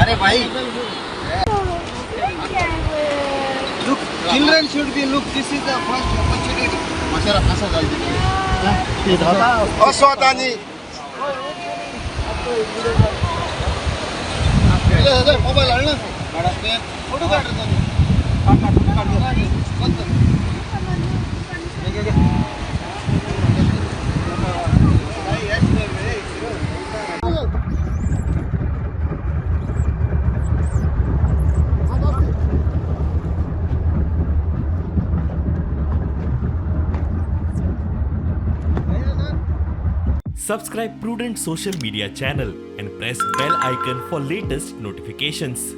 अरे भाई, look, children should be look. This is the first opportunity. माशाला कसा जायचं ते दादा अस्वादानी मोबाईल आण ना फोटो काढ Subscribe Prudent social media channel and press bell icon for latest notifications.